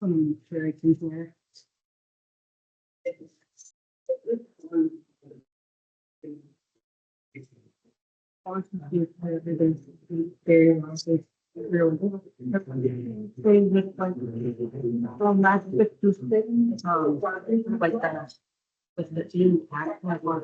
I'm sure I can hear. Very nicely. Really good. They look like from that 56, like that. With the gene pack, like one of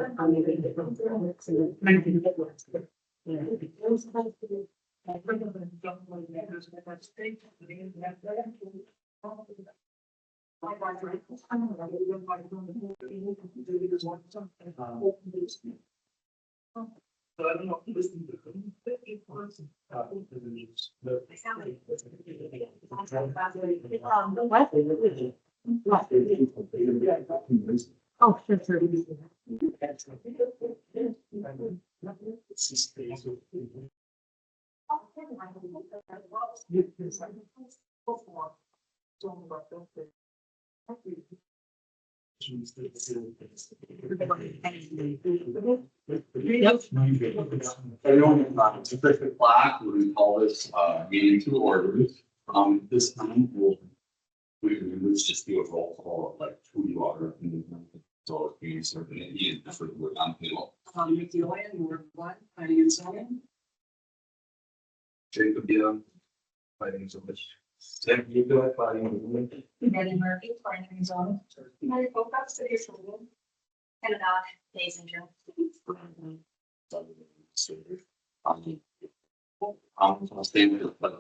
So I don't know if you listen to Oh, sure, sure. It's 6 o'clock. We're gonna call this meeting to order. This time let's just do a roll call of like who you are. So if you serve in Indian, that's what we're on table. McEwen, Ward 1, planning and zoning. Jacob Young, fighting so much. Sam, you do it, fighting. Betty Murphy, planning and zoning. Mary Pocock, city of Sherwood. And days and June. I'll stay with it, but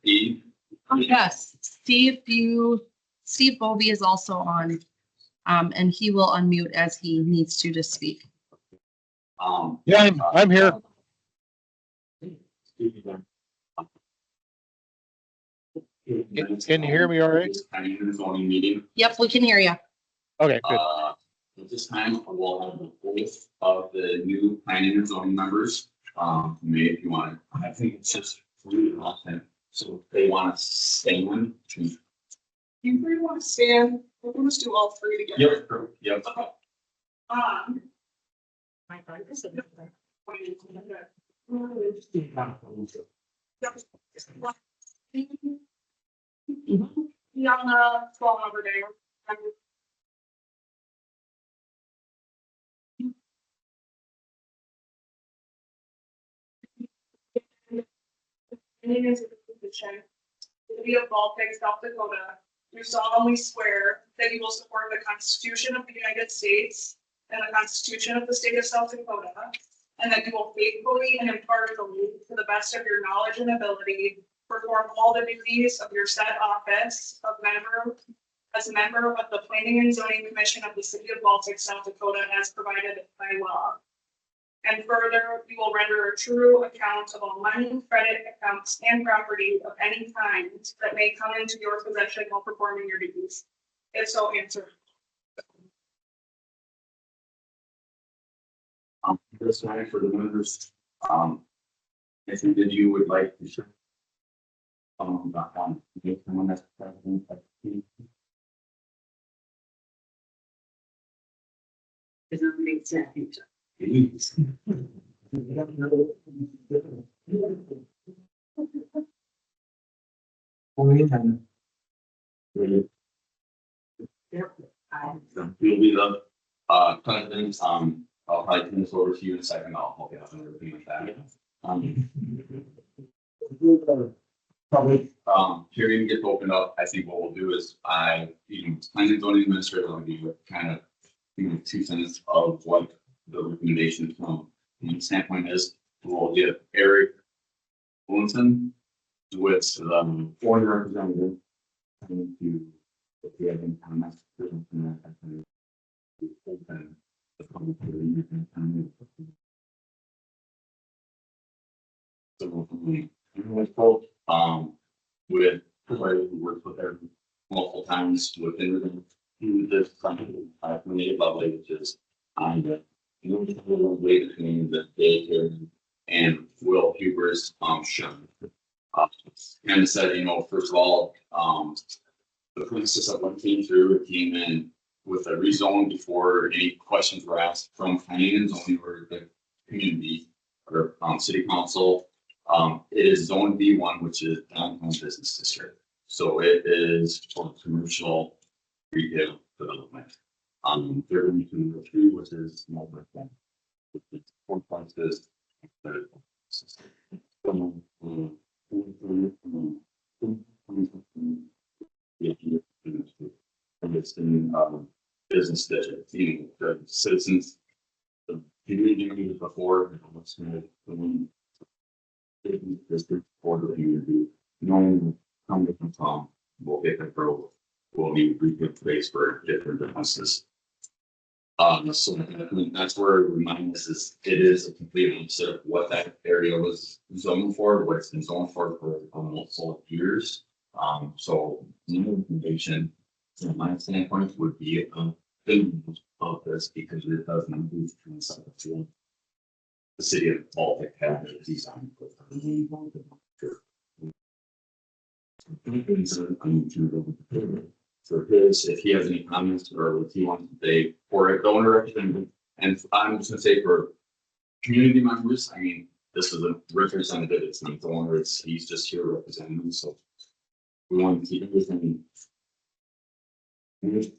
Steve, Yes, Steve Bovee is also on, and he will unmute as he needs to speak. Yeah, I'm here. Can you hear me all right? Zoning meeting. Yep, we can hear you. Okay, good. At this time, we'll have the voice of the new planning and zoning members. Maybe if you want, I think it's just really awesome. So if they want to stand. You three want to stand? We're going to do all three together. Yep. Okay. Be on the phone over there. City of Baltic, South Dakota, do solemnly swear that you will support the Constitution of the United States and the Constitution of the State of South Dakota, and that you will faithfully and impartially, to the best of your knowledge and ability, perform all the duties of your said office of member, as a member of the Planning and Zoning Commission of the City of Baltic, South Dakota, as provided by law. And further, you will render a true account of all money, credit, accounts, and property of any kind that may come into your possession while performing your duties. If so, answer. This time for the members, I think that you would like to share. Someone that's president. It doesn't make sense. You'll be the president, I'll probably turn this over to you in a second. I'll help you out and everything like that. Public, hearing gets opened up. I think what we'll do is planning and zoning administrator will be kind of, 2 cents of what the recommendation from the standpoint is. We'll get Eric Wilson with, foreign representative. Coming to, if you have any comments, open the public hearing and so we told, with somebody who works with her multiple times within this company, made lovely, which is on the way between the daycare and Will Huber's show. And said, first of all, the process of what came through, it came in with a rezone before any questions were asked from planning and zoning or the community or city council. It is zone B1, which is downtown business district. So it is for commercial retail development. They're going to two, which is multi-family, which is 4 places. Business district, the citizens, the community members before, district for the community, knowing how from Tom will get control, will need retail space for different businesses. So that's where remind us is it is a complete opposite of what that area was zoned for, what it's been zoned for multiple years. So the recommendation from my standpoint would be a big of this because it does not do the city of Baltic had a design. For his, if he has any comments or if he wants to say for a donor representative, and I'm just gonna say for community members, this is a representative, it's not the owner, he's just here representing, so we want to keep everything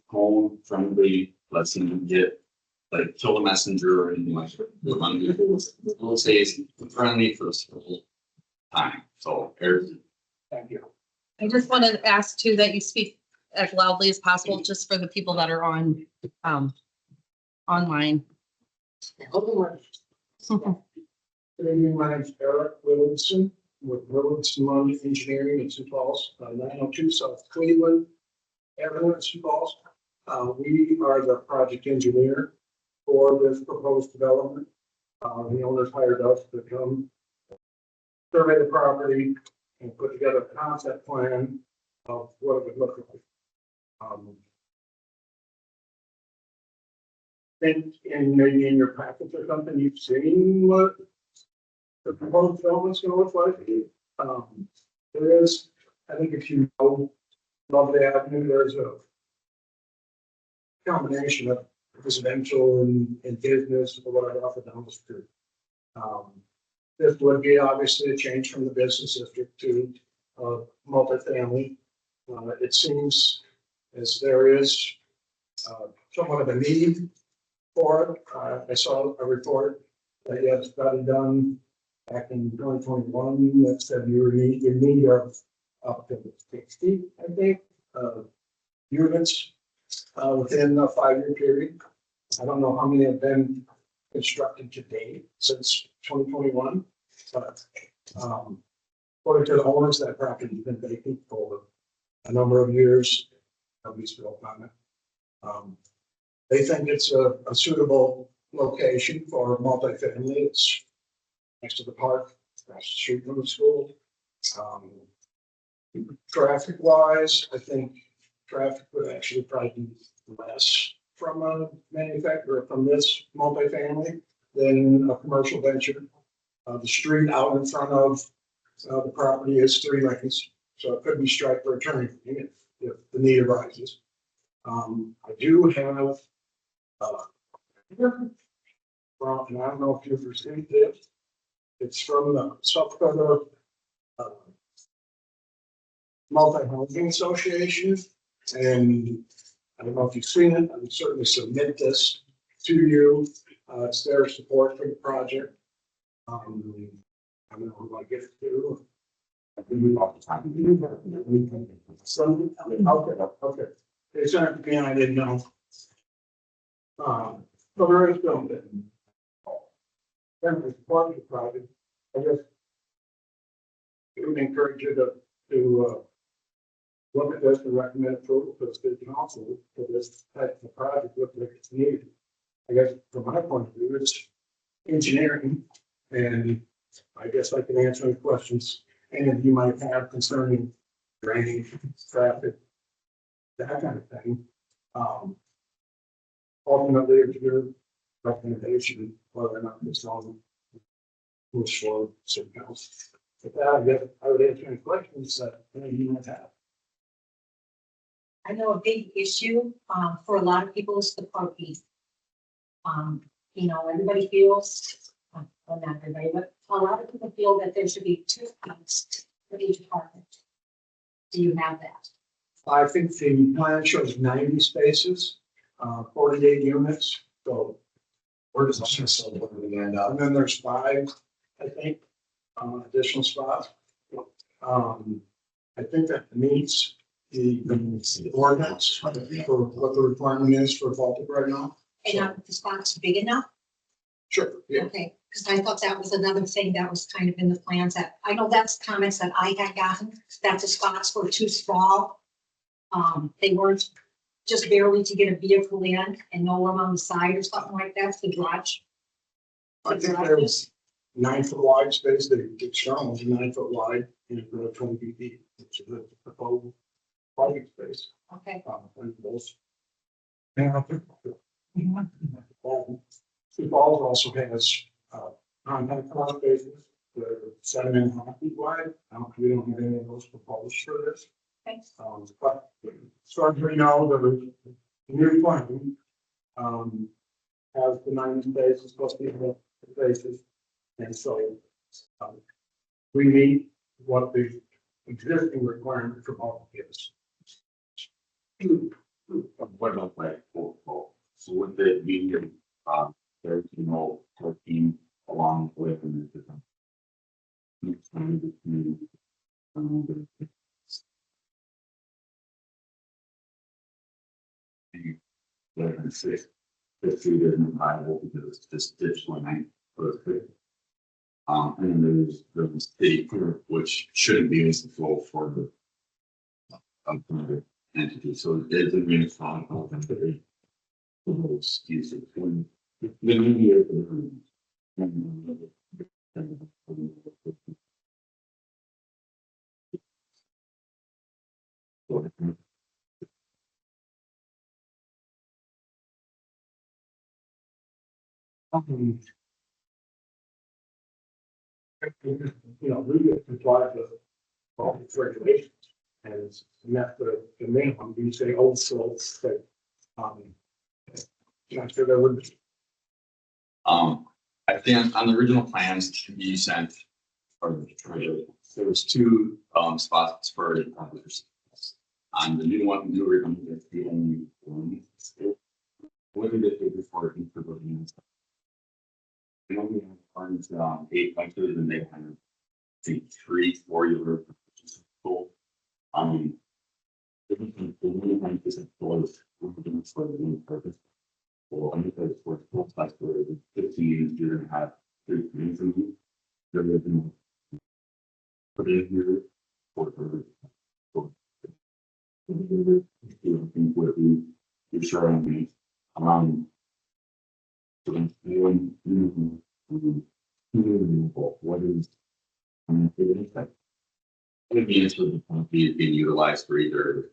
home friendly, let's him get kill the messenger or anything like that. We'll say it's friendly for this whole time. So Eric, thank you. I just want to ask too that you speak as loudly as possible, just for the people that are on, online. Good evening, my name is Eric Williamson with Williamson Engineering in Sioux Falls, 902 South Cleveland Avenue in Sioux Falls. We are the project engineer for this proposed development. The owners hired us to come survey the property and put together a concept plan of what it would look like. Think maybe in your package or something, you've seen what the proposed development's gonna look like. There is, I think if you know Lovely Avenue, there's a combination of residential and business or whatever off the down the street. This would be obviously a change from the business district to multifamily. It seems as there is somewhat of a need for it. I saw a report that you had a study done back in 2021 that said you were in need of up to 60, I think, units within a 5-year period. I don't know how many have been constructed to date since 2021, but according to the owners, that property has been vacant for a number of years. Nobody's built on it. They think it's a suitable location for multifamily. It's next to the park, across the street from the school. Traffic wise, I think traffic would actually probably be less from a manufacturer from this multifamily than a commercial venture. The street out in front of the property is 3 lanes, so it could be striped for a turning lane if the need arises. I do have and I don't know if you've received it. It's from the South Dakota Multi-Housing Association, and I don't know if you've seen it. I would certainly submit this to you It's their support for the project. I don't know who I get it to. I think we talked about So, okay. It's not, yeah, I didn't know. But there is something. Then the support the project, I guess. It would encourage you to look at this and recommend approval to the city council for this type of project, look like it's needed. I guess from my point of view, it's engineering, and I guess I can answer any questions any of you might have concerning drainage, traffic, that kind of thing. Ultimately, it's your recommendation whether or not this on moves forward, city council. With that, I guess I would answer any questions that any of you might have. I know a big issue, for a lot of people is the parking. You know, everybody feels, well, not everybody, but a lot of people feel that there should be 2 spots for each apartment. Do you have that? I think the plan shows 90 spaces, 48 units, so. Where does this sell end up? And then there's 5, I think, additional spots. I think that meets the ordinance for what the requirement is for Baltic right now. And are the spots big enough? Sure, yeah. Okay, because I thought that was another thing that was kind of in the plans that, I know that's comments that I had gotten, that the spots were too small. They weren't just barely to get a vehicle in and no one on the side or something like that, the garage. I think there was 9-foot wide space, the external was 9-foot wide and 20 feet deep, which is a proposed parking space. Okay, And those. Sioux Falls also has, compact car spaces, that are 7.5 feet wide. We don't have any of those proposed for this. thanks. But as far as we know, the new plan, has the 90 spaces plus the spaces. And so, we meet what the existing requirement for all is. what about like, so would it be, 13 or 14 along with the different. Next time the community, the 6, the 3 isn't viable because it's just ditch line for the 3. And then there's the city clear, which shouldn't be as the flow for the other entity, so it isn't really strong. Excuse it. The media. You know, we get complied with all these regulations. And it's met the minimum, you say also that, I'm sure there would be. I think on the original plans to be sent, or there was 2 spots for others. On the new one, new original, it's the only one. What did it take before it for the units? We only have funds 8 bunches and they have, I think, 3-4 year. Cool. The new one is closed. We're doing for the new purpose. Well, I'm because for full size for 15, you're gonna have 3 things in you. There is no put in here for you think what you're showing me. So what is it is that it means for the company being utilized for either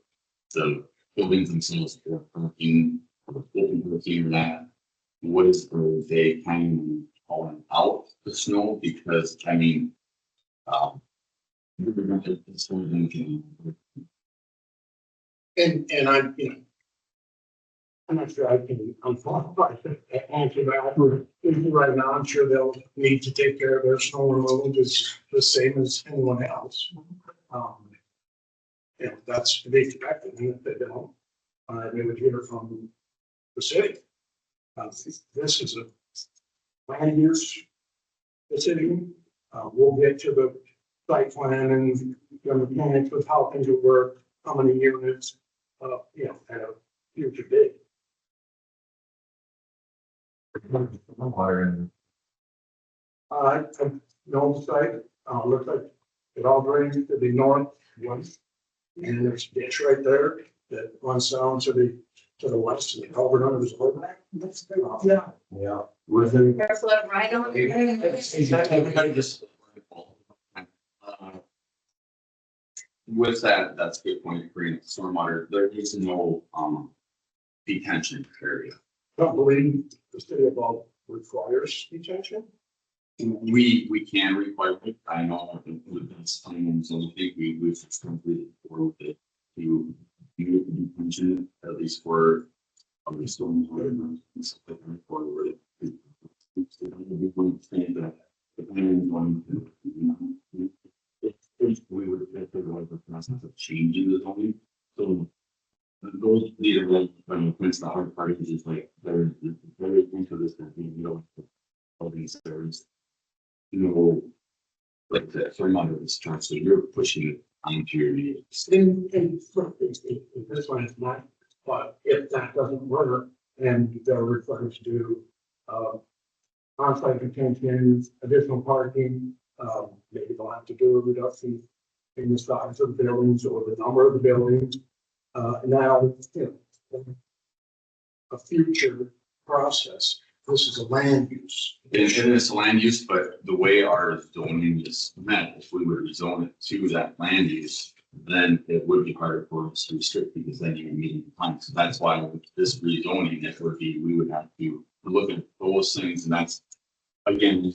the buildings themselves or parking or that. What is they kind of calling out the snow? Because I mean, you're going to And I'm, you know, I'm not sure I can, I'm qualified to answer that. Right now, I'm sure they'll need to take care of their snow removal just the same as anyone else. You know, that's to be expected, and if they don't, they would hear from the city. This is land use decision. We'll get to the site plan and the mechanics of how things will work, how many units, at a future date. I know the site, looks like it all drains to the north west. And there's a ditch right there that runs down to the west and the culvert under the road. Yeah. Yeah. With it. There's a little right on. With that, that's a good point, green stormwater, there is no, detention area. Don't believe the city of Ball requires detention. We can require it, I know with this plans, and I think we've completed with it to do detention, at least for the stormwater. And stuff like that, for where it- we would say that depending on, if we would, if there was a process of changing the zoning, so those leader, like, once the hard part is like, there's very into this, that we know, all these areas, like the thermometer is trying, so you're pushing it onto your knees. In this one is not, but if that doesn't work, and they're required to do, on-site detention, additional parking, maybe they'll have to do a reduction in the size of the buildings or the number of the buildings. Now, a future process, this is a land use. And it's land use, but the way our zoning is met, if we were to zone it to that land use, then it would be harder for us to restrict, because then you're meeting the plan. So that's why with this rezoning, it would be, we would have to look at those things, and that's, again,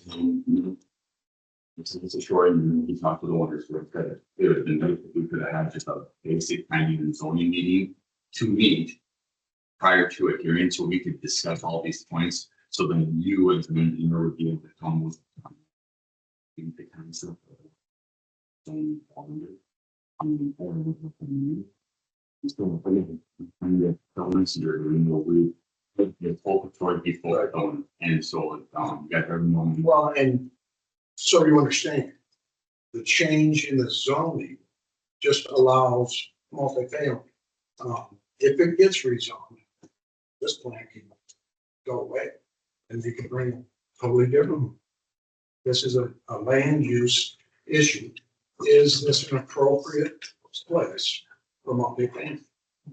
it's a short, and we talked to the owners, where it would have been nice if we could have had just a basic planning and zoning meeting to meet prior to a hearing, so we could discuss all these points. So then you as an engineer would be able to come with the concept of zoning calendar. So and the elements you're doing, it's focused before going, and so you got everyone. Well, and so you understand, the change in the zoning just allows multifamily. If it gets rezoned, this plan can go away and they can bring it totally different. This is a land use issue. Is this an appropriate place for multifamily?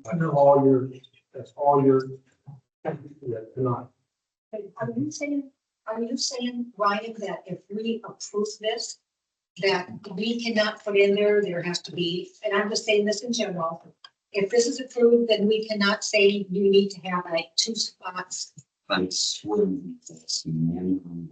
That's all you're tonight. Are you saying, Ryan, that if we approve this, that we cannot put in there has to be, and I'm just saying this in general, if this is approved, then we cannot say you need to have like 2 spots. That's when it's man.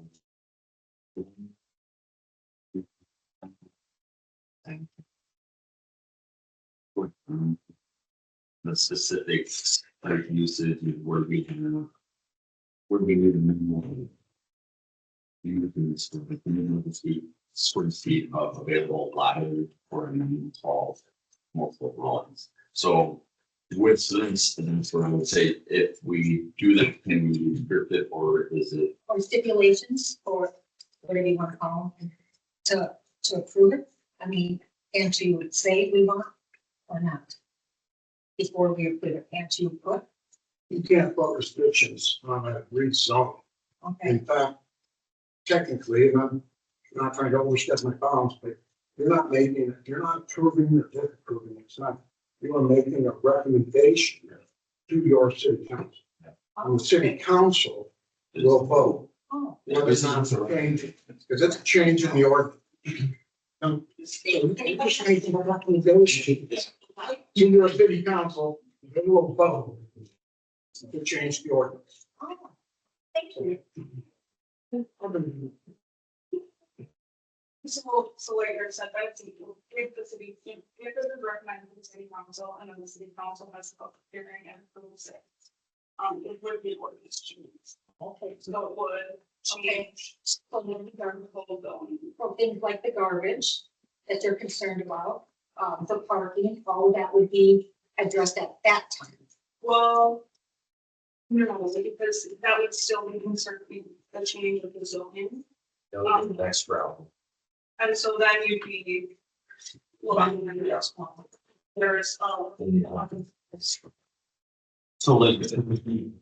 The specifics, like usage, and where we can, where we need a minimum. Square feet of available latitude for a minimum of multiple dwellings. So with this, and that's what I would say, if we do that, can we restrict it, or is it? Or stipulations, or whatever you want to call them, to approve it. I mean, can't you say we want or not? Before we approve it, can't you put? You can't put restrictions on a rezone. Okay, In fact, technically, and I'm not trying to overstep my bounds, but you're not approving or disapproving. It's not, you are making a recommendation to your city council. And the city council will vote oh, whether or not to change it, because it's a change in the ordinance. You're just making a recommendation to your city council, they will vote to change the ordinance. oh, thank you. So like I said, I think if the city, if this is recommended to the city council, and then the city council has a public hearing and approves it. It would be ordinance change. Okay, So it would change. so then we are The whole building. for things like the garbage that they're concerned about, the parking, all of that would be addressed at that time. Well, No, because that would still be considered a change of the zoning. Next round. And so then you'd be. Well, there's, So like, the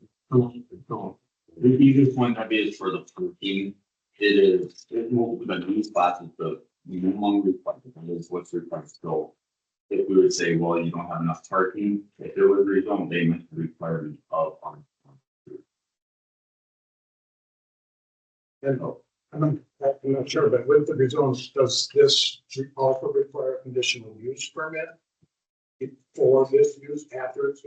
easiest point I'd be is for the parking. It is, the new spots is the minimum requirement, is what's required. So if we would say, well, you don't have enough parking, if there was rezoned, they meant the requirement of on. And I'm not sure, but with the rezones, does this also require a conditional use permit? For this use after it's.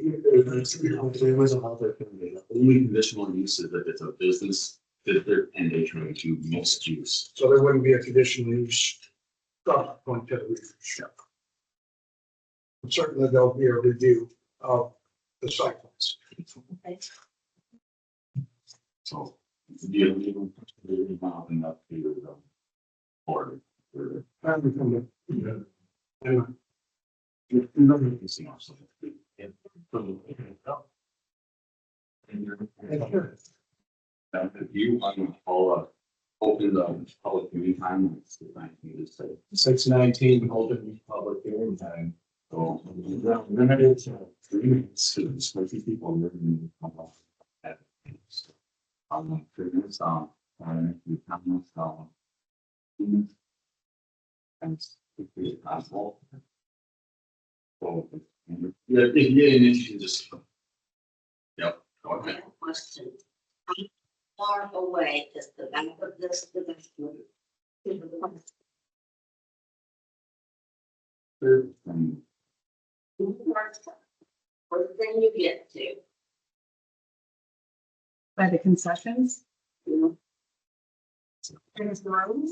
There was a other thing, the only conditional use is that it's a business, that they're, and they try to mixed use. So there wouldn't be a conditional use. Going to the review. Certainly there'll be a review of the site plans. So. The only one really not enough to the board. Anyway, You're not missing off something. Yeah. If you want to follow, open the public hearing time, it's the 19th, just say. 6:19, open public hearing time. So, limited to 3 minutes, so there's 50 people in the room. Previous, the comments, and it's possible. So, yeah, if you just. Yep, go ahead. Question. How far away is the back of this division? First thing you get to, By the concessions? there's the roads,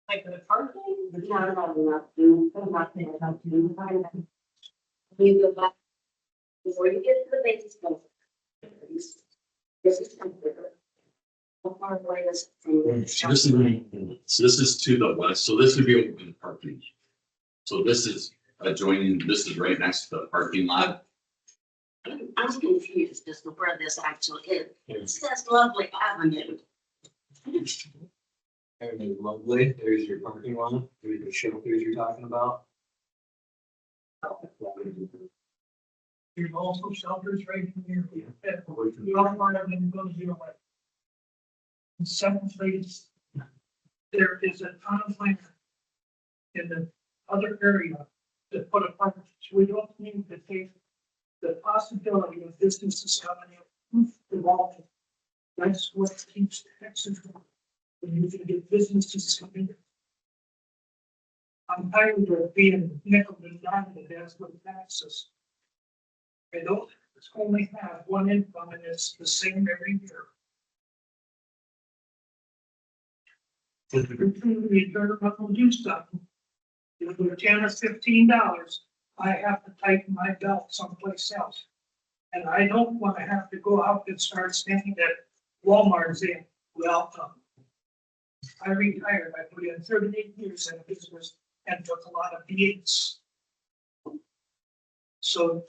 like the parking. the town has enough to, you go back, before you get to the basement. This is considered. How far away is it from the? So this is to the west, so this would be open parking. So this is adjoining, this is right next to the parking lot. I'm confused as to where this actually is. It says Lovely Avenue. Hey, lovely, there's your parking lot, there's the shelters you're talking about. There's also shelters right here. You don't want them to go to zero. In seventh phase, there is a ton of land in the other area to put a park, so we don't need to take the possibility of businesses coming in, developing. That's what keeps taxes going. When you can get businesses coming in. I'm tired of being nickel and dimed as with taxes. I don't only have one income and it's the same every year. If you turn around and do something, you know, $10 or $15, I have to tighten my belt someplace else. And I don't want to have to go out and start standing at Walmart's in, well, I retired, I put in 38 years in business and took a lot of beatings. So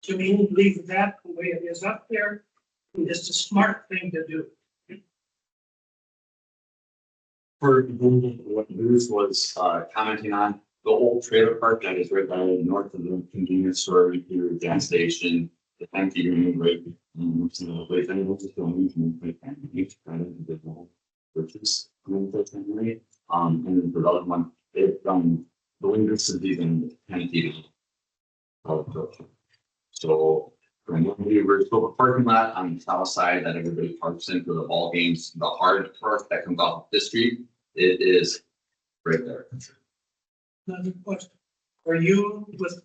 to me, leave that the way it is up there is the smart thing to do. For what Bruce was commenting on, the old trailer park that is right by north of the convenience store, right here, gas station, the empty room, right? So the place I was just going to each kind of individual purchase. And then for the other one, it the windows is even 10 feet. So from one view, so the parking lot on the south side that everybody parks in for the ball games, the hard park that comes off this street, it is right there. Another question, are you with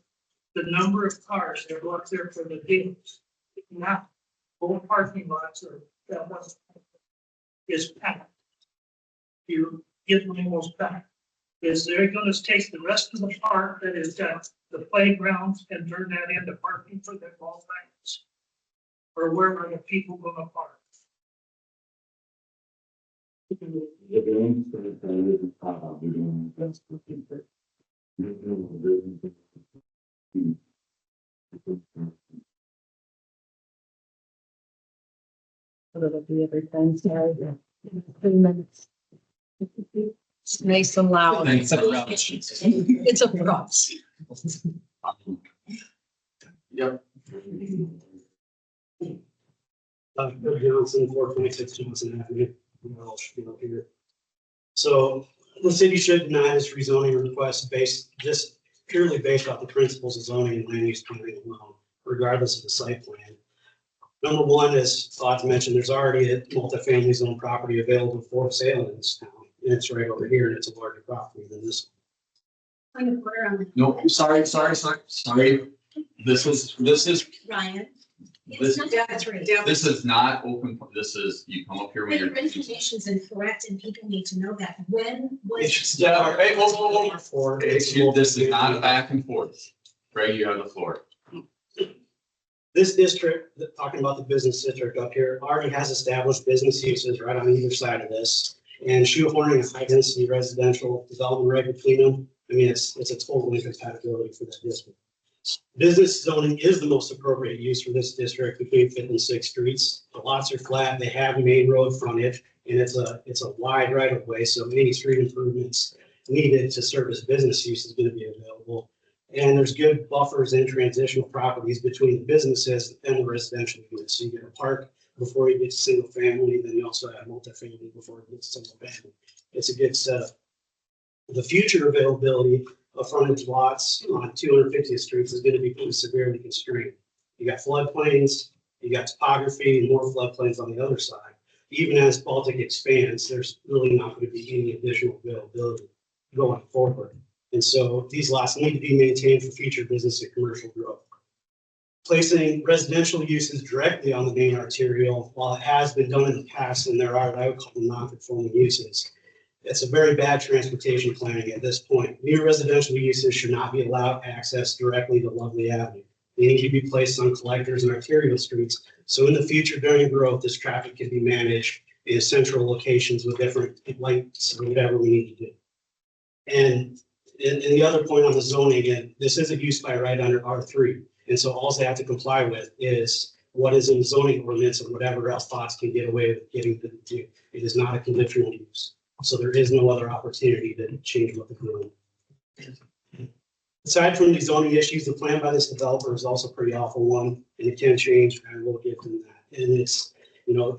the number of cars that go up there for the games? Not all parking lots or that one is packed. You get one almost packed. Is they're gonna take the rest of the park that is down the playgrounds and turn that into parking for their ball fans? Or where are the people gonna park? So it'll be every Wednesday, 3 minutes. It's nice and loud. Thanks. It's a cross. Yep. Doug Johnson, 426 Johnson Avenue. Well, should be up here. So the city should deny this rezoning request just purely based off the principles of zoning and land use planning alone, regardless of the site plan. Number one, as Todd mentioned, there's already a multifamily zone property available for sale in this town. And it's right over here, and it's a larger property than this Point of order on No, sorry. This is, Ryan. This- It's not three. this is not open, this is, you come up here when But you're. your information's incorrect and people need to know that. When was? It's, yeah, hey, whoa. for. This is not a back and forth. Greg, you have the floor. This district, talking about the business district up here, already has established business uses right on either side of this. And shoehorning a high density residential development right between them, I mean, it's a total incompatibility for that district. Business zoning is the most appropriate use for this district between Fifth and Sixth Streets. The lots are flat, they have main road frontage, and it's a wide right of way, so any street improvements needed to service business use is going to be available. And there's good buffers and transitional properties between the businesses and the residential units. So you get a park before you get to single family, then you also have multifamily before you get to single family. It's a good setup. The future availability of frontage lots on 250th streets is going to be pretty severely constrained. You got floodplains, you got topography, and more floodplains on the other side. Even as Baltic expands, there's really not going to be any additional availability going forward. And so these lots need to be maintained for future business and commercial growth. Placing residential uses directly on the main arterial, while it has been done in the past, and there are what I would call them non-conforming uses, it's a very bad transportation planning at this point. New residential uses should not be allowed access directly to Lovely Avenue. They need to be placed on collectors and arterial streets. So in the future, during growth, this traffic can be managed in central locations with different lights or whatever we need to do. And the other point on the zoning, and this is a use by right under R3. And so all they have to comply with is what is in the zoning ordinance and whatever else thoughts can get away with getting to do. It is not a conditional use. So there is no other opportunity to change what the code. Aside from the zoning issues, the plan by this developer is also a pretty awful one, and it can change, and we'll get to that. And it's,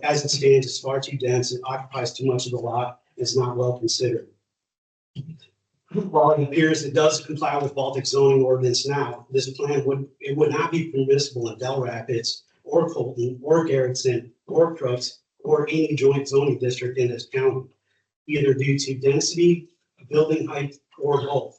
as it stands, it's far too dense, it occupies too much of the lot, it's not well considered. While it appears it does comply with Baltic zoning ordinance now, this plan would not be permissible in Del Rapids or Colton or Garrettson or Crooks or any joint zoning district in this county, either due to density, building height, or both.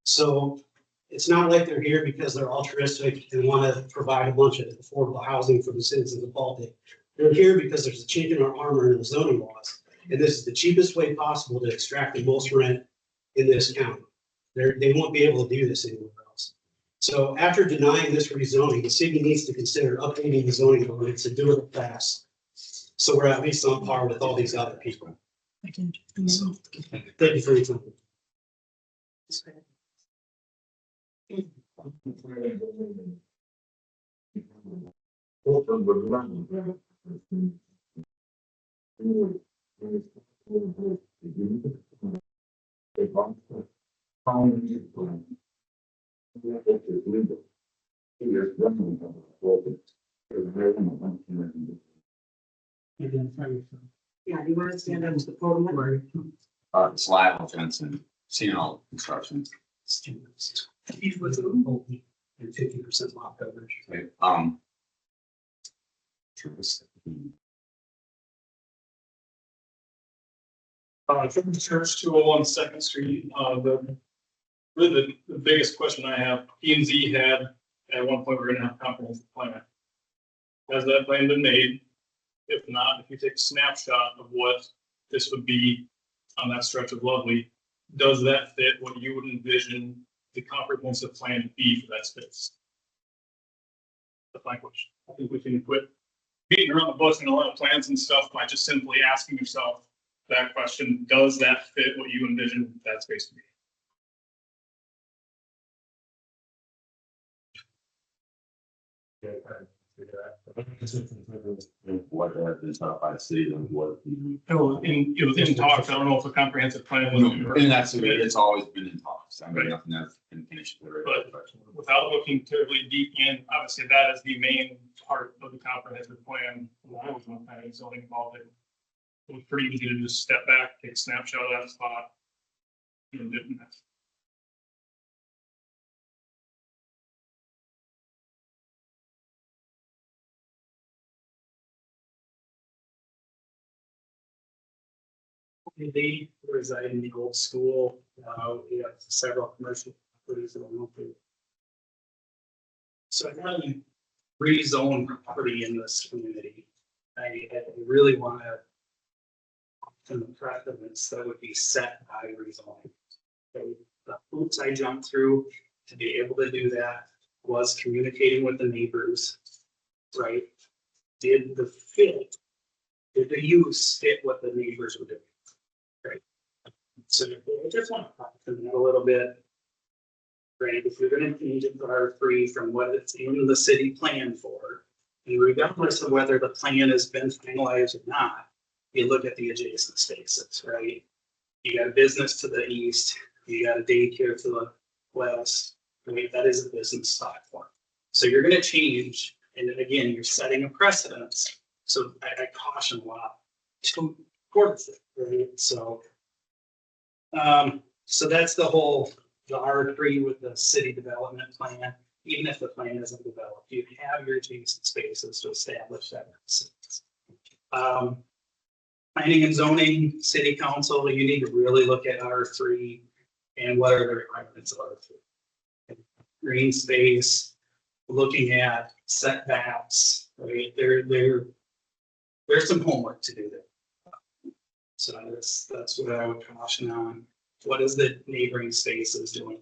So it's not like they're here because they're altruistic and want to provide a bunch of affordable housing for the citizens of Baltic. They're here because there's a chink in our armor in the zoning laws. And this is the cheapest way possible to extract the most rent in this county. They won't be able to do this anywhere else. So after denying this rezoning, the city needs to consider updating the zoning ordinance to do it fast. So we're at least on par with all these other people. So, thank you for your time. Yeah, you want to stand up to the podium? It's Lyle Jensen, CNO Construction. He's with them, and 50% lot coverage. Okay, From the church 201 Second Street, really the biggest question I have, P and Z had, at one point, we're gonna have a comprehensive plan. Has that plan been made? If not, if you take a snapshot of what this would be on that stretch of Lovely, does that fit what you would envision the comprehensive plan to be for that space? That's my question. I think we can quit beating around the bush and a lot of plans and stuff by just simply asking yourself that question: does that fit what you envision that space to be? What has been set up by the city and what. It was in talks. I don't know if a comprehensive plan was. And that's, it's always been in talks. I mean, nothing that's been finished. But without looking terribly deep in, obviously that is the main part of the comprehensive plan. When I was on planning zoning involved, it was pretty easy to just step back, take a snapshot of that spot. And didn't. They reside in the old school. We have several commercial properties that we to. So I want to rezone property in this community. I really want to. And the precedents that would be set by rezoning. Okay, the hoops I jumped through to be able to do that was communicating with the neighbors, right? Did the the use fit what the neighbors were doing? Right. So I just want to talk to them a little bit. Right, if you're gonna change it to R3 from what it's in the city plan for, and regardless of whether the plan has been finalized or not, you look at the adjacent spaces, right? You got a business to the east, you got a daycare to the west, right? That is a business platform. So you're gonna change, and then again, you're setting a precedence. So I caution a lot towards it, right? So, so that's the whole, the R3 with the city development plan. Even if the plan isn't developed, you have your adjacent spaces to establish that precedence. Planning and zoning, city council, you need to really look at R3 and what are the requirements of R3. Green space, looking at setbacks, right? There's some homework to do there. So that's what I would caution on. What is the neighboring spaces doing?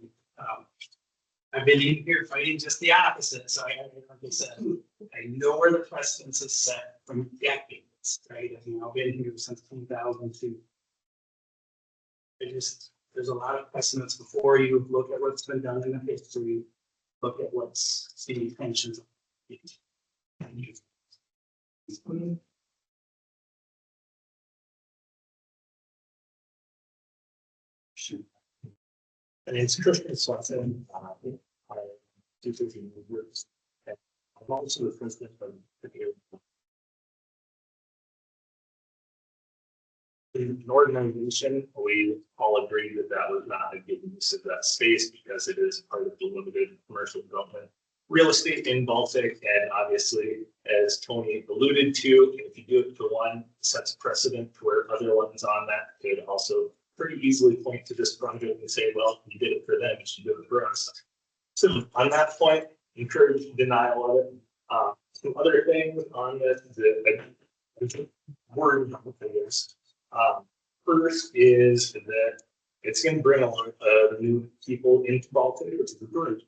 I've been in here fighting just the opposite. So like I said, I know where the precedence is set from decades, right? I've been here since 2002. There's a lot of precedents before you. Look at what's been done in the history. Look at what's the intentions. And it's Christian Swanson. I do 15 years. I'm also the president of the in an organization, we all agreed that that was not a good use of that space because it is part of the limited commercial development real estate in Baltic. And obviously, as Tony alluded to, if you do it to one, sets precedent where other ones on that could also pretty easily point to this project and say, well, you did it for them, you should do it for us. So on that point, encourage denial of it. Some other things on this that worry figures. First is that it's going to bring a lot of new people into Baltic, which is good.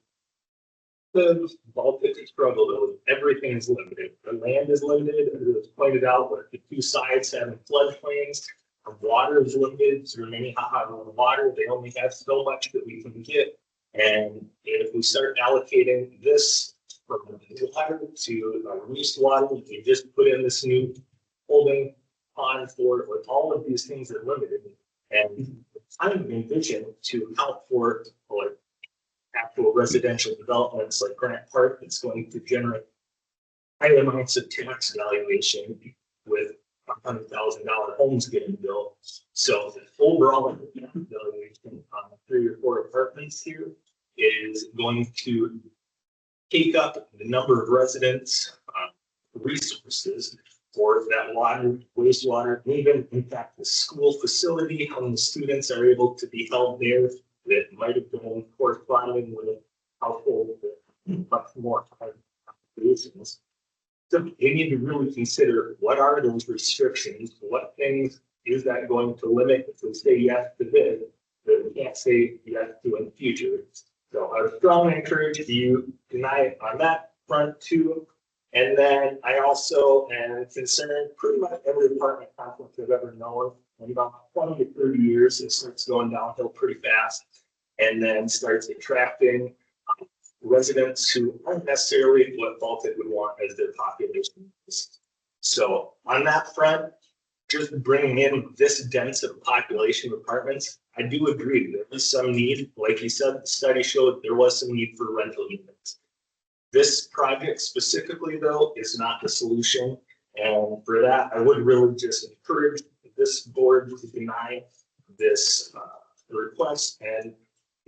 The Baltic struggle though, everything is limited. The land is limited, as it was pointed out, with the two sides having floodplains. The water is limited through Minnehaha water. They only have so much that we can get. And if we start allocating this from water to wastewater, we can just put in this new holding pond for it. With all of these things are limited. And kind of envision to help for like actual residential developments like Grant Park that's going to generate high amounts of tax valuation with $100,000 homes getting built. So the overall valuation on 3 or 4 apartments here is going to take up the number of residents, resources for that water, wastewater, even in fact the school facility, how many students are able to be held there that might have been corresponding with households with much more populations. So you need to really consider what are those restrictions, what things is that going to limit if we say yes to this, that we can't say yes to in the future. So I would strongly encourage you to deny it on that front too. And then I also am concerned pretty much every apartment complex I've ever known, in about 20 to 30 years, it starts going downhill pretty fast and then starts attracting residents who aren't necessarily what Baltic would want as their population. So on that front, just bringing in this dense of population of apartments, I do agree, there is some need, like you said, the study showed there was some need for rental units. This project specifically, though, is not the solution. And for that, I would really just encourage this board to deny this request and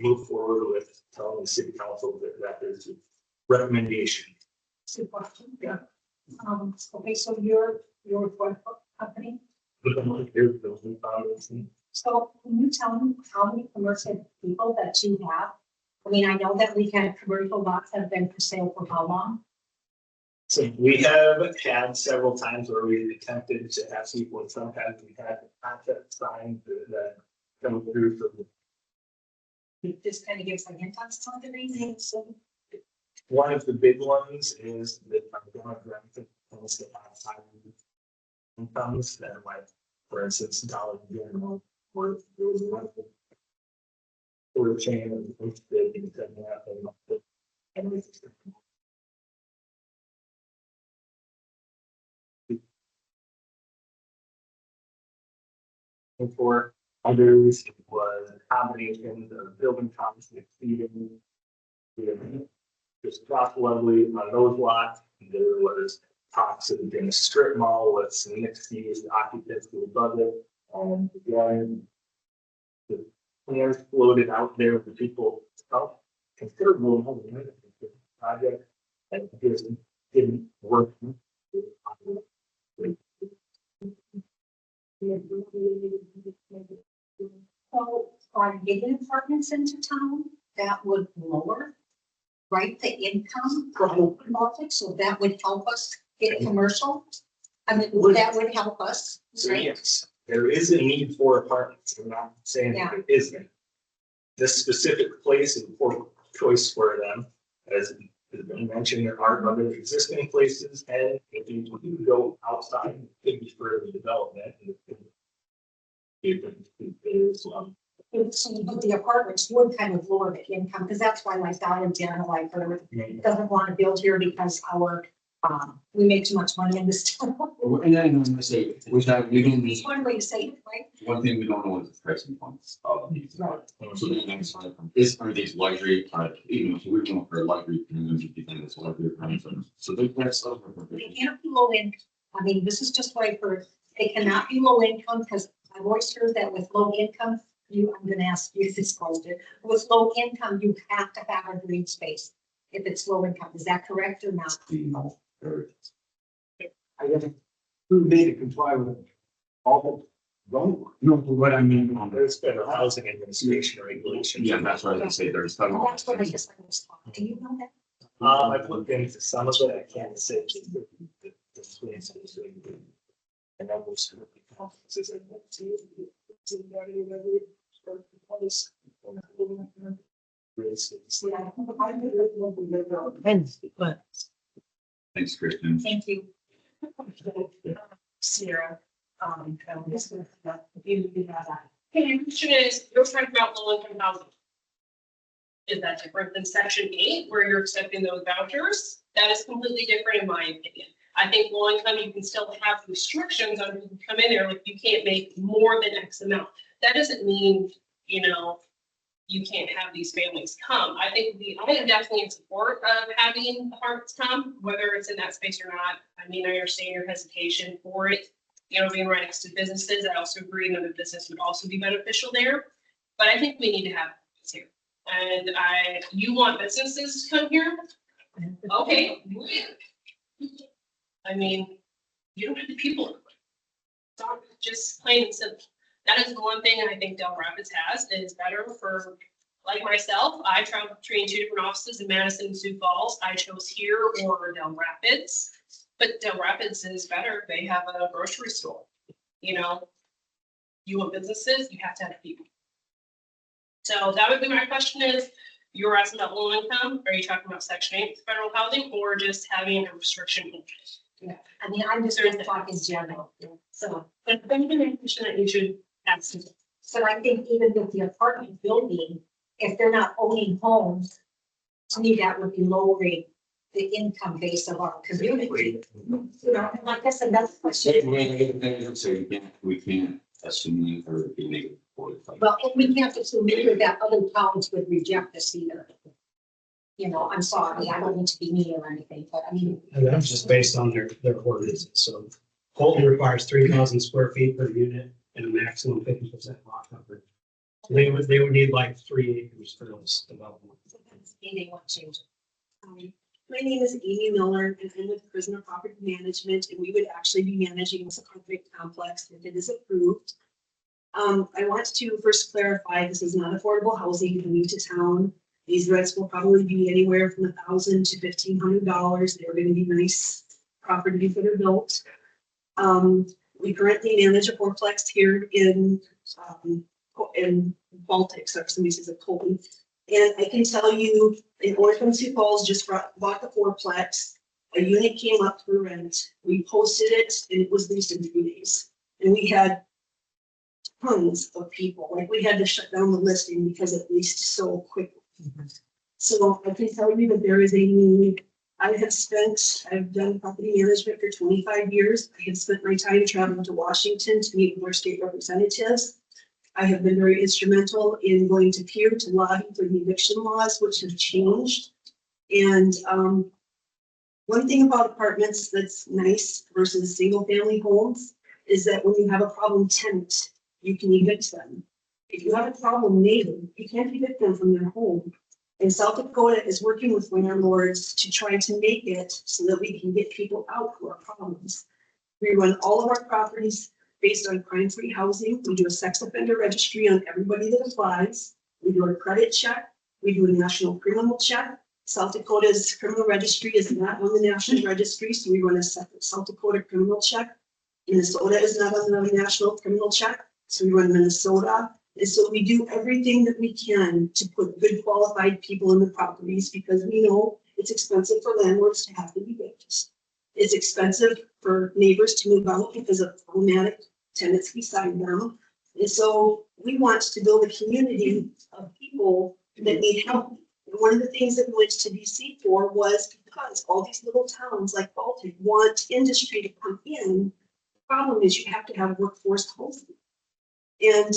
move forward with telling the city council that that is a recommendation. Good question. Yeah. Okay, so you're what company? So can you tell me how many commercial people that you have? I mean, I know that we've had commercial lots that have been for sale for how long? So we have had several times where we've attempted to have people, and sometimes we had contract signed that come through for Just kind of gives a hint on some of the reasons. So one of the big ones is that our demographic tends to have higher incomes than, like, for instance, Dollar General or a chain of which they can send out and for others was combinations of building costs exceeding just drop levelly on those lots. There was talks of doing a strip mall with some mixed use occupancy above it. And again, the plans floated out there for people felt considerable amount of money for the project and just didn't work. So are getting apartments into town, that would lower, right, the income for open market, so that would help us get commercial? I mean, that would help us, So right? yes, there is a need for apartments. I'm not saying that there isn't. This specific place is a poor choice for them. As has been mentioned, there are other existing places, and if you go outside, it could be further development. And it could be as well. So the apartments would kind of lower the income, because that's why like Dollar General, like, doesn't want to build here because our, we make too much money in this town. And then I'm gonna say, which we don't need, It's one way to say it, right? one thing we don't know is the pricing points of these. Right. So the next one are these luxury, even if we're going for a luxury, premium, if you think it's luxury, premium. So that's stuff. It can't be low income. I mean, this is just what I've heard. It cannot be low income, because I've always heard that with low income, I'm gonna ask you this question. With low income, you have to have a green space if it's low income. Is that correct or not? I guess who made it comply with all the, no, what I mean, There's been a housing administration regulation. Yeah, that's what I say, there's federal. That's what I just understood. Do you know that? I've looked into some of it, I can't say. And then we'll sort of be conferences and we'll see. But Thanks, Kristen. Thank you. Sierra, Okay, my question is, you're talking about low income housing. Is that different than section 8 where you're accepting those vouchers? That is completely different in my opinion. I think low income, you can still have restrictions on who can come in there, like you can't make more than X amount. That doesn't mean, you can't have these families come. I am definitely in support of having apartments come, whether it's in that space or not. I mean, I understand your hesitation for it, being right next to businesses. I also agree another business would also be beneficial there. But I think we need to have this here. And you want businesses to come here? Okay. I mean, you don't have the people. It's just plain and simple. That is the one thing I think Del Rapids has that is better for, like myself, I traveled between 2 different offices in Madison and Sioux Falls. I chose here or Del Rapids, but Del Rapids is better. They have a grocery store. You want businesses, you have to have people. So that would be my question is, you were asking about low income, are you talking about section 8 federal housing or just having a restriction? Yeah, I mean, I'm just talking general. So, But I think the question that you should ask. so I think even with the apartment building, if they're not owning homes, to me, that would be lowering the income base of our community. You know, and like I said, that's a question. We can't assume or be negative. Well, and we can't assume either that other towns would reject this either. You know, I'm sorry, I don't mean to be mean or anything, but I mean, And that's just based on their ordinances. So Colton requires 3,000 square feet per unit and a maximum 50% lot coverage. So they would need like 3 acres for this development. they want to change it. My name is Amy Miller and I'm with Prisoner Property Management, and we would actually be managing this apartment complex if it is approved. I want to first clarify, this is not affordable housing coming to town. These rents will probably be anywhere from $1,000 to $1,500. They're going to be nice properties that are built. We currently manage a fourplex here in Baltic, so somebody says a Colton. And I can tell you, in Orphan Sioux Falls just bought the fourplex. A unit came up for rent. We posted it and it was leased in 3 days. And we had tons of people, like we had to shut down the listing because it leased so quickly. So I can tell you that there is a need. I've done property management for 25 years. I have spent my time traveling to Washington to meet with our state representatives. I have been very instrumental in going to Pier to lobby for the eviction laws, which have changed. And one thing about apartments that's nice versus single family homes is that when you have a problem tenant, you can evict them. If you have a problem neighbor, you can't evict them from their home. And South Dakota is working with landlords to try to make it so that we can get people out who are problems. We run all of our properties based on crime-free housing. We do a sex offender registry on everybody that applies. We do a credit check. We do a national criminal check. South Dakota's criminal registry is not on the national registry, so we run a separate South Dakota criminal check. Minnesota is not on the national criminal check, so we run Minnesota. And so we do everything that we can to put good qualified people in the properties, because we know it's expensive for landlords to have to evict. It's expensive for neighbors to move out because of problematic tenants beside them. And so we want to build a community of people that need help. And one of the things that we went to DC for was because all these little towns like Baltic want industry to come in. The problem is you have to have workforce housing. And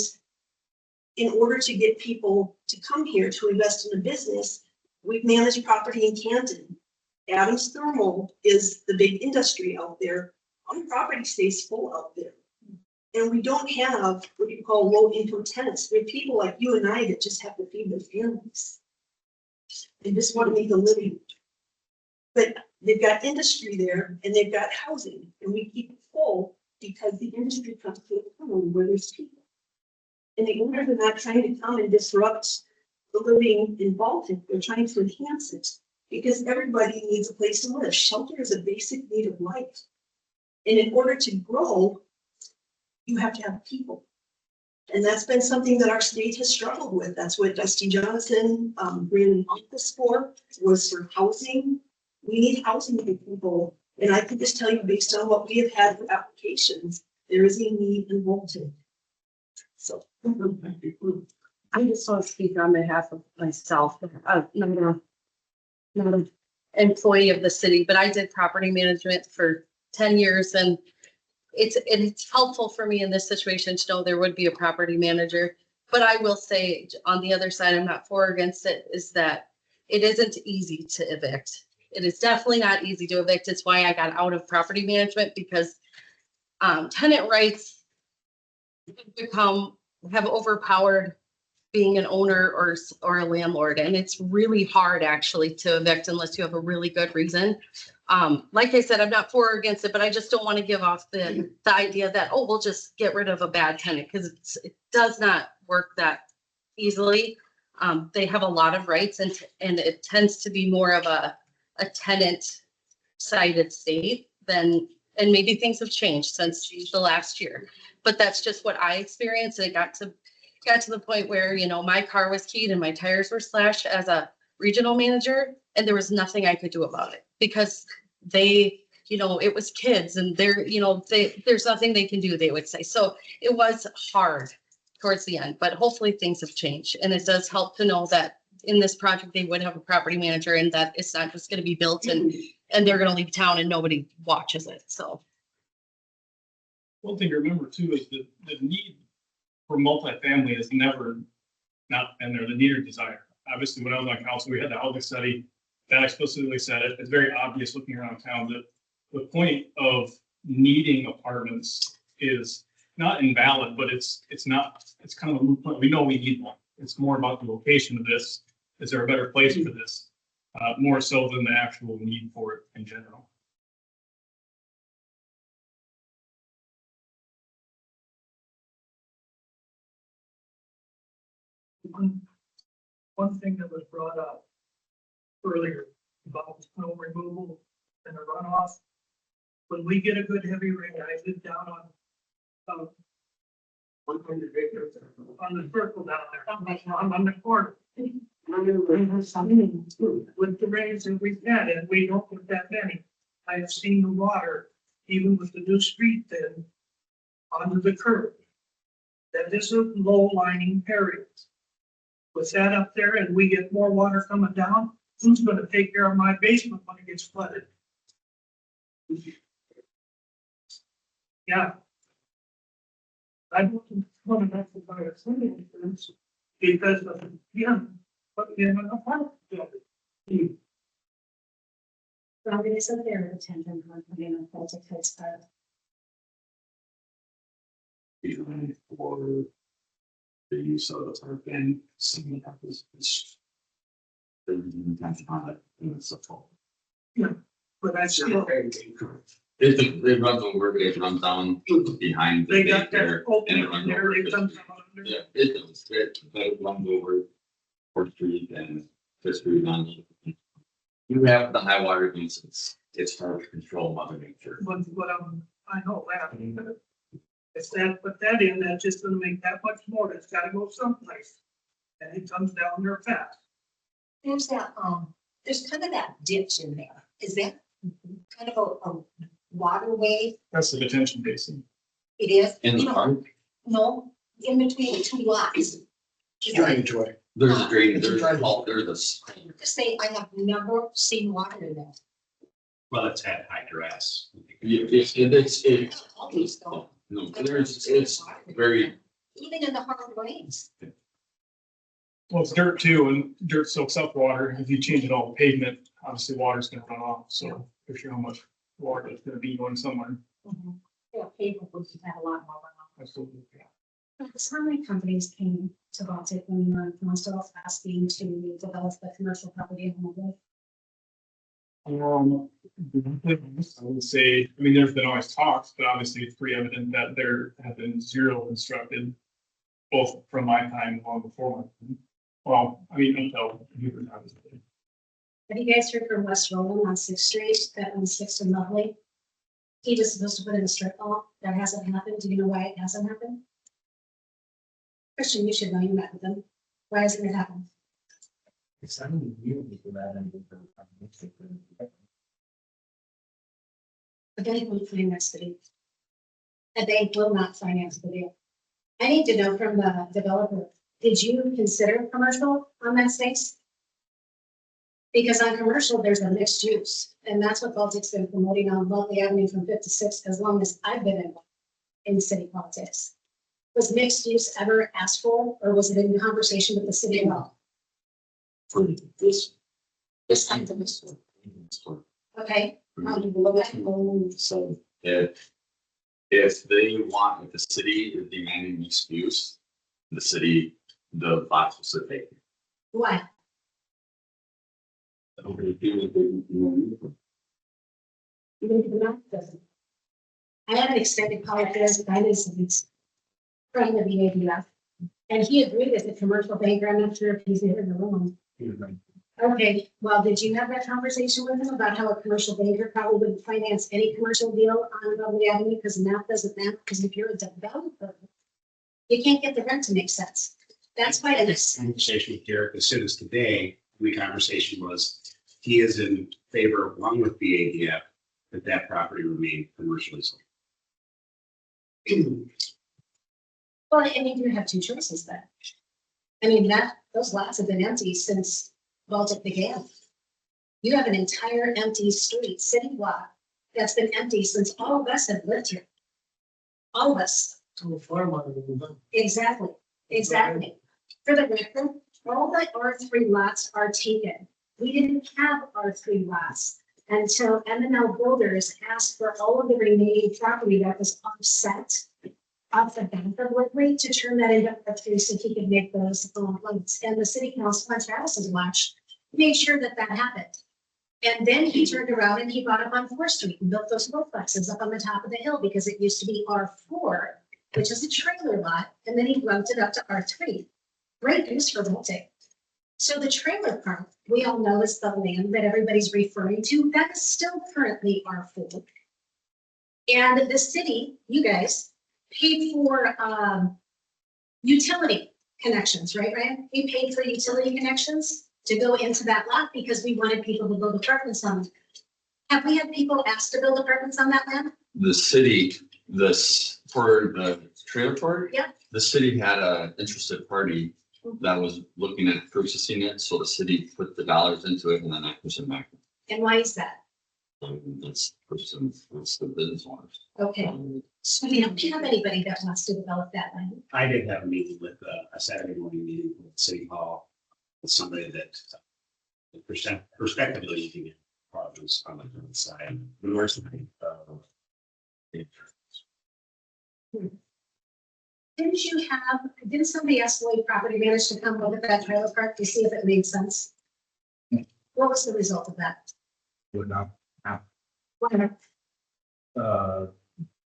in order to get people to come here to invest in a business, we've managed property in Canton. Adams Thermal is the big industry out there. Our property stays full out there. And we don't have what you call low income tenants. We have people like you and I that just have to feed their families. They just want to make a living. But they've got industry there and they've got housing, and we keep it full because the industry comes to a town where there's people. And the owners are not trying to come and disrupt the living in Baltic. They're trying to enhance it because everybody needs a place to live. Shelter is a basic need of life. And in order to grow, you have to have people. And that's been something that our state has struggled with. That's what Dusty Johnson ran an office for, was for housing. We need housing for people. And I can just tell you, based on what we have had for applications, there is a need in Bolton. So. I just want to speak on behalf of myself. Not an Employee of the city, but I did property management for 10 years, and it's helpful for me in this situation to know there would be a property manager. But I will say, on the other side, I'm not for or against it, is that it isn't easy to evict. It is definitely not easy to evict. It's why I got out of property management, because tenant rights have overpowered being an owner or a landlord. And it's really hard actually to evict unless you have a really good reason. Like I said, I'm not for or against it, but I just don't want to give off the idea that, oh, we'll just get rid of a bad tenant, because it does not work that easily. They have a lot of rights, and it tends to be more of a tenant sided state than, and maybe things have changed since the last year, but that's just what I experienced. And it got to the point where, you know, my car was keyed and my tires were slashed as a regional manager, and there was nothing I could do about it because they, you know, it was kids and there's nothing they can do, they would say. So it was hard towards the end, but hopefully things have changed. And it does help to know that in this project, they would have a property manager and that it's not just gonna be built and they're gonna leave town and nobody watches it, so. One thing to remember too is that the need for multifamily has never not been there, the need or desire. Obviously, when I was on council, we had the housing study that explicitly said it. It's very obvious looking around town that the point of needing apartments is not invalid, but it's not, it's kind of a moot point. We know we need one. It's more about the location of this. Is there a better place for this? More so than the actual need for it in general. One thing that was brought up earlier about snow removal and the runoff. When we get a good heavy rain, I live down on 100 acres on the circle down there. I'm on the corner. With the rains that we've had, and we don't get that many, I have seen the water, even with the new street then, onto the curb. That is a low lining area. With that up there and we get more water coming down, who's gonna take care of my basement when it gets flooded? Yeah. I don't want to have to buy a swimming insurance because of, but in an apartment building. Robin, is there a tangent on putting on Baltic Heights Park? For the use of the park and something like this, it's. The intention on it, and it's a fault. But that's still. It runs over, it runs down behind the They gate got there, that open and it runs there, over. they come down under. Yeah, it does, it runs over Fourth Street and Fifth Street on. You have the high water events, it's hard to control Mother Nature. But I know that. If that, put that in, that's just gonna make that much more, it's gotta go someplace. And it comes down there fast. There's that, there's kind of that ditch in there. Is that kind of a waterway? That's the detention basin. It is? In the You know, park, No, in between the two lots. Drainage way. there's a drain, there's a. Say, I have never seen water in there. Well, it's had high grass. Always though. No, it's very, Even in the hard rains. Well, it's dirt too, and dirt soaks up water. If you change it all to pavement, obviously water's gonna run off, so picture how much water is gonna be going somewhere. Yeah, people would have had a lot more runoff. Absolutely. How many companies came to Baltic when you were in Constance asking to develop the commercial property in Homewood? I would say, I mean, there's been always talks, but obviously it's pretty evident that there have been zero constructed, both from my time and long before my time. Well, I mean, until Hubert, obviously. Have you guys heard from West Roland on Sixth Street, that on Sixth and Lovely? He was supposed to put in a strip mall. That hasn't happened. Do you know why it hasn't happened? Christian, you should know, you met with him. Why hasn't it happened? The bank won't finance the deal. The bank will not finance the deal. I need to know from the developer, did you consider commercial on that space? Because on commercial, there's a mixed use, and that's what Baltic's been promoting on Lovely Avenue from 5th to 6th, as long as I've been in city politics. Was mixed use ever asked for, or was it in conversation with the city at all? For this. This time to this one. Okay. So if they want, if the city is demanding mixed use, the city, the box will say take. Why? Even if the map doesn't. I had an extended college correspondence from the BADF, and he agreed as a commercial banker. I'm not sure if he's here in the room. Okay, well, did you have that conversation with him about how a commercial banker probably wouldn't finance any commercial deal on Lovely Avenue because the map doesn't map? Because if you're a developer, you can't get the rent to make sense. That's why it's. Conversation with Derek as soon as today, the conversation was, he is in favor, along with BADF, that property remain commercially sold. Well, and you do have two choices then. I mean, those lots have been empty since Baltic began. You have an entire empty street, city block, that's been empty since all of us have lived here. All of us. Exactly, exactly. For the record, all the R3 lots are taken. We didn't have R3 lots until M&L Builders asked for all of the remaining property that was offset off the bank of Woodley to turn that into R3 so he could make those loans. And the city council, on Travis's watch, made sure that that happened. And then he turned around and he bought up on 4th Street and built those fourplexes up on the top of the hill because it used to be R4, which is a trailer lot, and then he bumped it up to R3. Great news for Baltic. So the trailer park, we all know is the land that everybody's referring to, that is still currently R4. And the city, you guys, paid for utility connections, right, Ryan? We paid for utility connections to go into that lot because we wanted people to build apartments on it. Have we had people asked to build apartments on that land? The city, for the trailer park? Yeah. The city had a interested party that was looking at purchasing it, so the city put the dollars into it and then that person back. And why is that? That's the business owners. Okay, so we don't have anybody that wants to develop that land. I did have a meeting with, a Saturday morning meeting with City Hall, with somebody that prospectively you can get apartments on the other side. The north side of the Didn't somebody ask Lloyd Property Management to come look at that trailer park to see if it made sense? What was the result of that? Would not, What?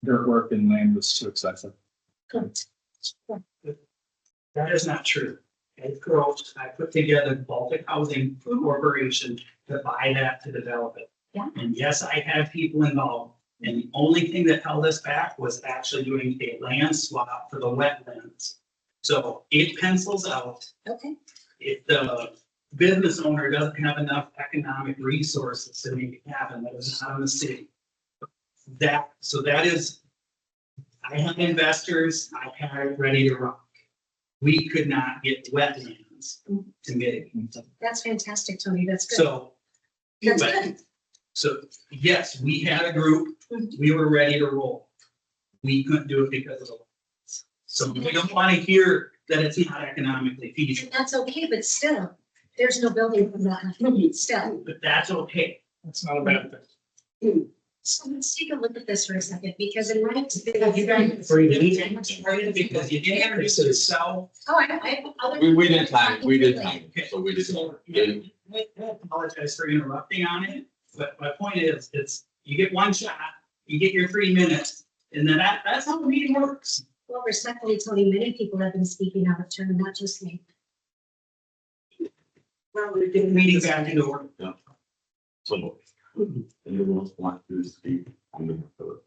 dirt work and land was too expensive. That is not true. Ed Gross, I put together Baltic Housing Corporation to buy that, to develop it. Yeah. And yes, I had people involved, and the only thing that held us back was actually doing a land swap for the wetlands. So it pencils out. Okay. If the business owner doesn't have enough economic resources to make it happen, that is not in the city. So that is, I have investors, I had it ready to rock. We could not get wetlands to mitigate. That's fantastic, Tony. That's good. So, That's but- good. so yes, we had a group, we were ready to roll. We couldn't do it because of the wetlands. So we don't want to hear that it's not economically feasible, And that's okay, but still, there's no building from that, still. but that's okay. That's not a bad thing. So let's take a look at this for a second, because in my You experience. guys are demonstrated because you didn't introduce yourself. Oh, I have other. We did time, so we didn't. I apologize for interrupting on it, but my point is, it's, you get one shot, you get your 3 minutes, and then that's how the meeting works. Well, respectfully, Tony, many people have been speaking out of turn, not just me. Well, we're getting meetings back into order. So, anyone else want to speak? I'm gonna do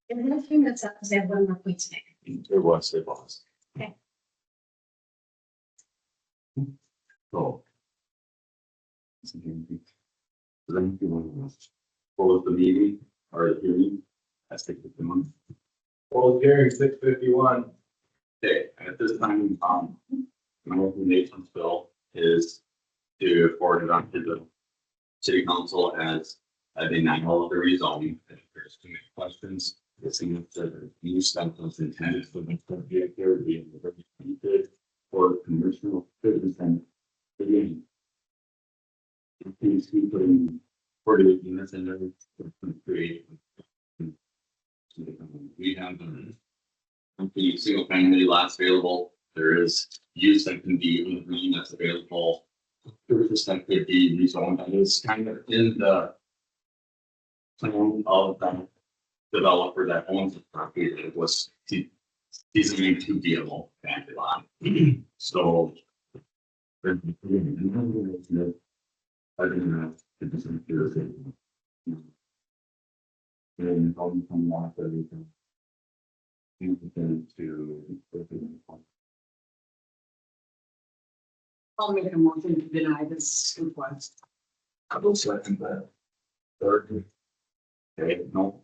And then a few minutes up, because I have one more point to make. it. It was. Okay. So. Then you want to close the meeting or the hearing? That's the month. Well, hearing 6:51. Okay, at this time, my recommendation, Bill, is to forward it on to the city council as a denial of the rezoning. If there's too many questions, it's in the new stuff was intended for the subject there being represented for commercial business and again. Things we put in 48 units in there, to create. We have the single family lots available. There is use that can be in the green that's available. Purchase that could be rezoned. That is kind of in the plan of the developer that owns the property that it was seasoning to be a multi-family lot. So. I didn't and from lot everything. I'll make a motion to deny this request. I will second that. Third. Okay, no.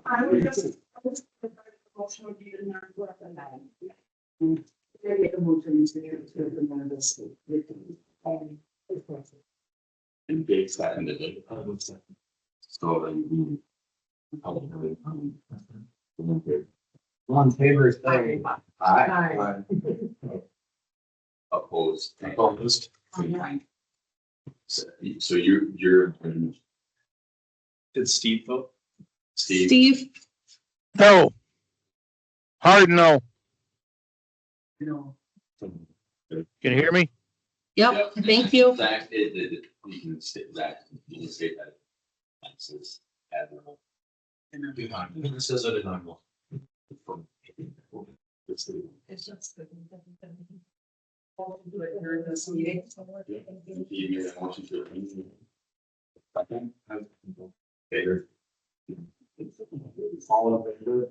I would just, the motion would be to not recommend. I make a motion to amend this. And Dave seconded it. So then. All in favor, say Aye. Opposed. opposed. So you're, Did Steve vote? Steve, Steve, No. Hard no. No. Can you hear me? yep, thank you. Zach, you can say that, you can say that. That's his admiral. This is a denial. It's just. During this meeting. He made a motion to approve. Second. Favor. All in favor?